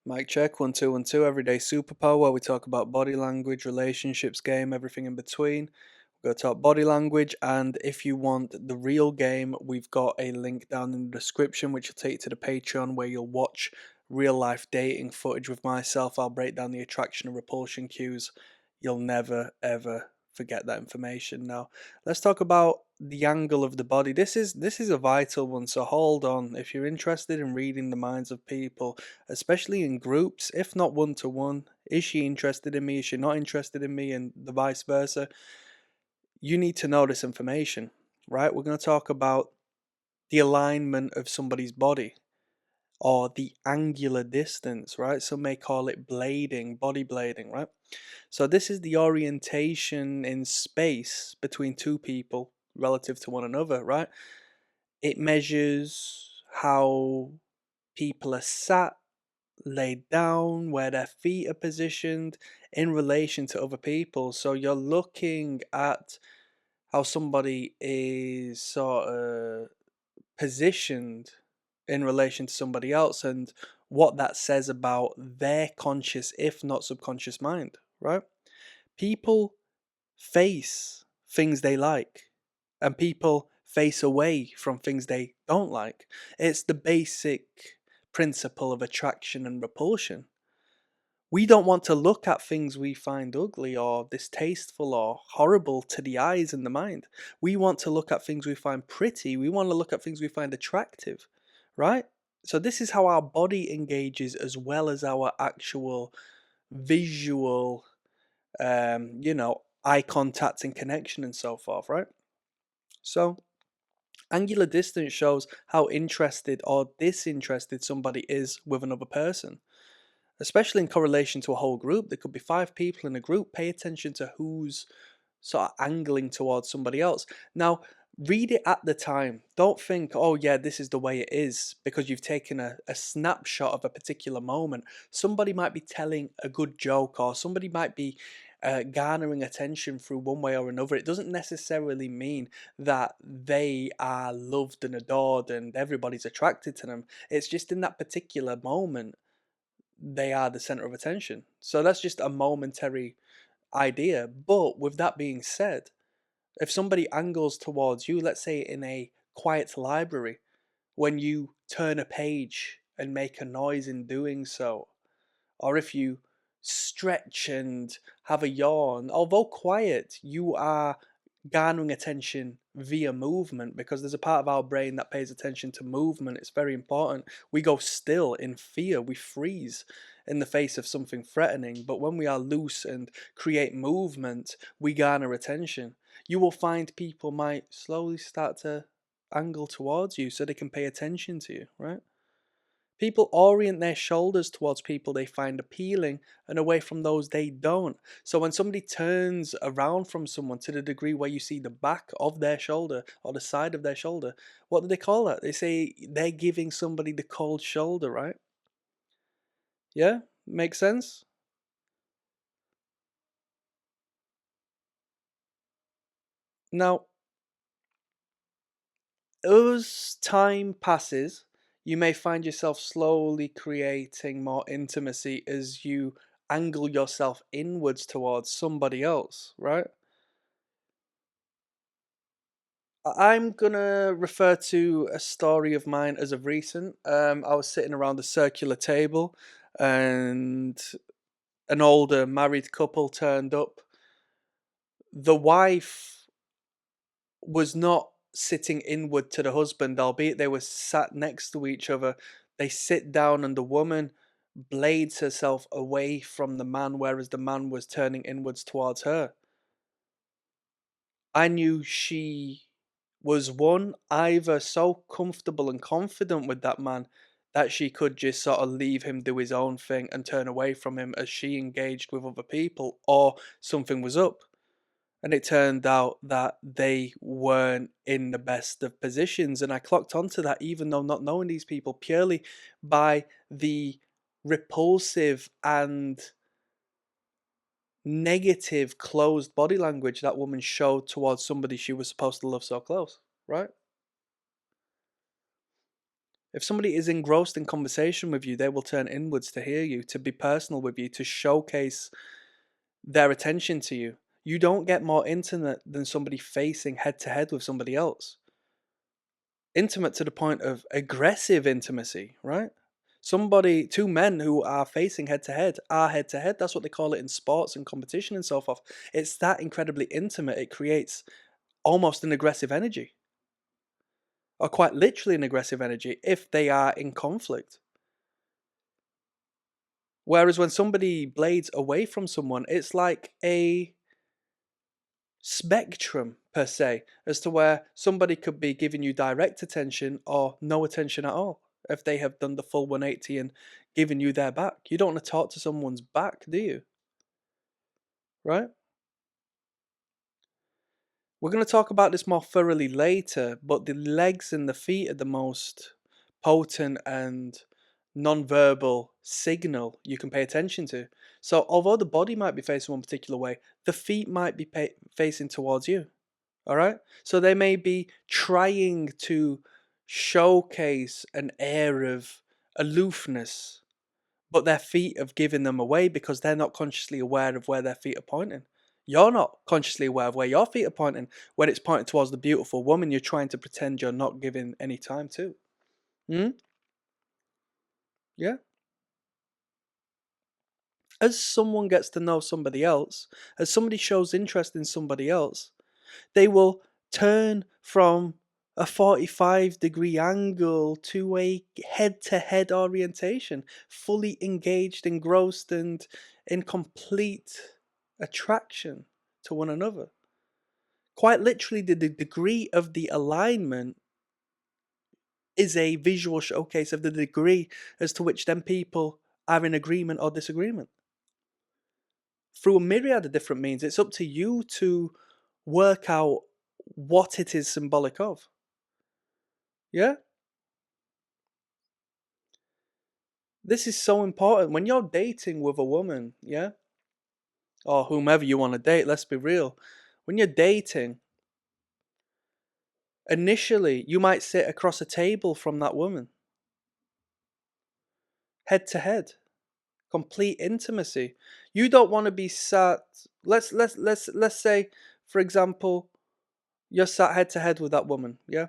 Mic check, 1 2 1 2, everyday superpower, where we talk about body language, relationships, game, everything in between. We're going to talk body language, and if you want the real game, we've got a link down in the description which will take you to the Patreon where you'll watch real life dating footage with myself. I'll break down the attraction and repulsion cues. You'll never ever forget that information. Now, let's talk about the angle of the body. This is a vital one, so hold on. If you're interested in reading the minds of people, especially in groups, if not one to one. Is she interested in me? Is she not interested in me? And the vice versa. You need to know this information, right? We're going to talk about the alignment of somebody's body or the angular distance, right? Some may call it blading, body blading, right? So, this is the orientation in space between two people relative to one another, right? It measures how people are sat, laid down, where their feet are positioned in relation to other people. So you're looking at how somebody is sort of positioned in relation to somebody else and what that says about their conscious, if not subconscious mind, right? People face things they like, and people face away from things they don't like. It's the basic principle of attraction and repulsion. We don't want to look at things we find ugly or distasteful or horrible to the eyes and the mind. We want to look at things we find pretty. We want to look at things we find attractive, right? So, this is how our body engages as well as our actual visual, eye contact and connection and so forth, right? So, angular distance shows how interested or disinterested somebody is with another person, especially in correlation to a whole group. There could be 5 people in a group. Pay attention to who's sort of angling towards somebody else. Now, read it at the time. Don't think, oh, yeah, this is the way it is because you've taken a snapshot of a particular moment. Somebody might be telling a good joke, or somebody might be garnering attention through one way or another. It doesn't necessarily mean that they are loved and adored and everybody's attracted to them. It's just in that particular moment they are the center of attention. So that's just a momentary idea. But with that being said, if somebody angles towards you, let's say in a quiet library, when you turn a page and make a noise in doing so, or if you stretch and have a yawn, although quiet, you are garnering attention via movement because there's a part of our brain that pays attention to movement. It's very important. We go still in fear, we freeze in the face of something threatening, but when we are loose and create movement, we garner attention. You will find people might slowly start to angle towards you so they can pay attention to you, right? People orient their shoulders towards people they find appealing and away from those they don't. So when somebody turns around from someone to the degree where you see the back of their shoulder or the side of their shoulder, what do they call that? They say they're giving somebody the cold shoulder, right? Yeah? Makes sense? Now, as time passes, you may find yourself slowly creating more intimacy as you angle yourself inwards towards somebody else, right? I'm gonna refer to a story of mine as of recent. I was sitting around a circular table, and an older married couple turned up. The wife was not sitting inward to the husband, albeit they were sat next to each other. They sit down, and the woman blades herself away from the man, whereas the man was turning inwards towards her. I knew she was one, either so comfortable and confident with that man that she could just sort of leave him do his own thing and turn away from him as she engaged with other people, or something was up. And it turned out that they weren't in the best of positions. And I clocked onto that, even though not knowing these people, purely by the repulsive and negative closed body language that woman showed towards somebody she was supposed to love so close, right? If somebody is engrossed in conversation with you, they will turn inwards to hear you, to be personal with you, to showcase their attention to you. You don't get more intimate than somebody facing head to head with somebody else. Intimate to the point of aggressive intimacy, right? Two men who are facing head to head are head to head. That's what they call it in sports and competition and so forth. It's that incredibly intimate. It creates almost an aggressive energy, or quite literally an aggressive energy if they are in conflict. Whereas when somebody blades away from someone, it's like a spectrum per se, as to where somebody could be giving you direct attention or no attention at all if they have done the full 180 and given you their back. You don't want to talk to someone's back, do you? Right? We're going to talk about this more thoroughly later, but the legs and the feet are the most potent and non-verbal signal you can pay attention to. So although the body might be facing one particular way, the feet might be facing towards you. All right? So they may be trying to showcase an air of aloofness, but their feet have given them away because they're not consciously aware of where their feet are pointing. You're not consciously aware of where your feet are pointing. When it's pointing towards the beautiful woman, you're trying to pretend you're not giving any time to. Hmm? Yeah. As someone gets to know somebody else, as somebody shows interest in somebody else, they will turn from a 45-degree angle to a head-to-head orientation, fully engaged, engrossed, and in complete attraction to one another. Quite literally, the degree of the alignment is a visual showcase of the degree as to which them people are in agreement or disagreement. Through a myriad of different means, it's up to you to work out what it is symbolic of. Yeah? This is so important. When you're dating with a woman, yeah? Or whomever you want to date, let's be real. When you're dating, initially you might sit across a table from that woman, head to head, complete intimacy. You don't want to be sat. Let's say, for example, you're sat head to head with that woman, yeah?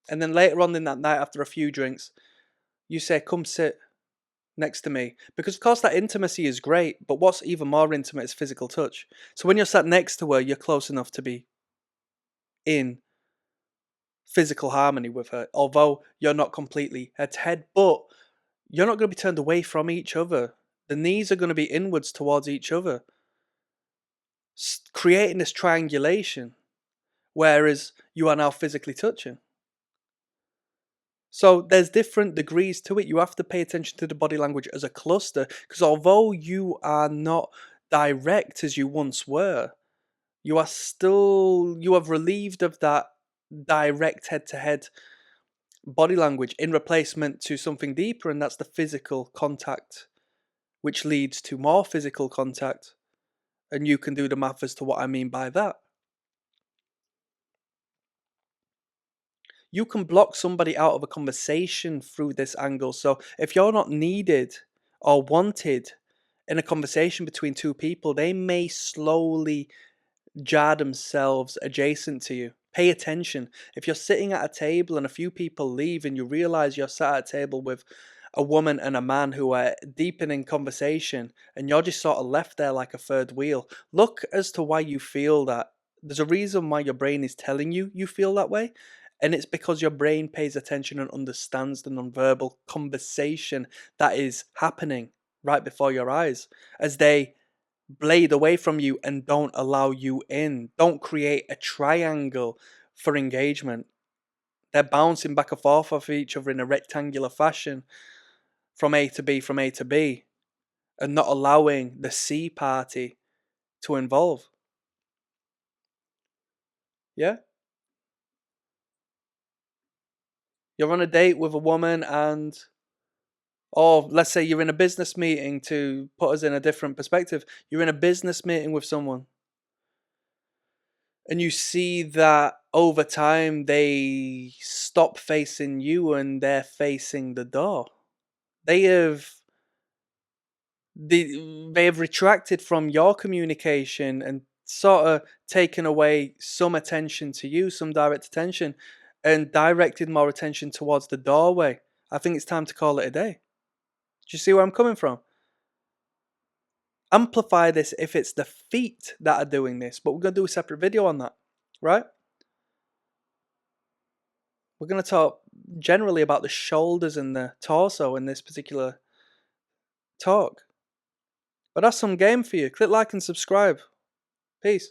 And then later on in that night, after a few drinks, you say, "Come sit next to me," because of course that intimacy is great, but what's even more intimate is physical touch. So when you're sat next to her, you're close enough to be in physical harmony with her, although you're not completely head to head, but you're not going to be turned away from each other. The knees are going to be inwards towards each other, creating this triangulation, whereas you are now physically touching. So there's different degrees to it. You have to pay attention to the body language as a cluster, because although you are not direct as you once were, you have relieved of that direct head to head body language in replacement to something deeper, and that's the physical contact, which leads to more physical contact. And you can do the math as to what I mean by that. You can block somebody out of a conversation through this angle. So if you're not needed or wanted in a conversation between two people, they may slowly jar themselves adjacent to you. Pay attention. If you're sitting at a table and a few people leave and you realize you're sat at a table with a woman and a man who are deepening conversation and you're just sort of left there like a third wheel, look as to why you feel that. There's a reason why your brain is telling you you feel that way. And it's because your brain pays attention and understands the nonverbal conversation that is happening right before your eyes as they blade away from you and don't allow you in. Don't create a triangle for engagement. They're bouncing back and forth off each other in a rectangular fashion from A to B, from A to B, and not allowing the C party to involve. Yeah? You're on a date with a woman and, or let's say you're in a business meeting, to put us in a different perspective. You're in a business meeting with someone And you see that over time they stop facing you and they're facing the door. They have they have retracted from your communication and sort of taken away some attention to you, some direct attention, and directed more attention towards the doorway. I think it's time to call it a day. Do you see where I'm coming from? Amplify this if it's the feet that are doing this, but we're going to do a separate video on that, right? We're going to talk generally about the shoulders and the torso in this particular talk. But that's some game for you. Click like and subscribe. Peace.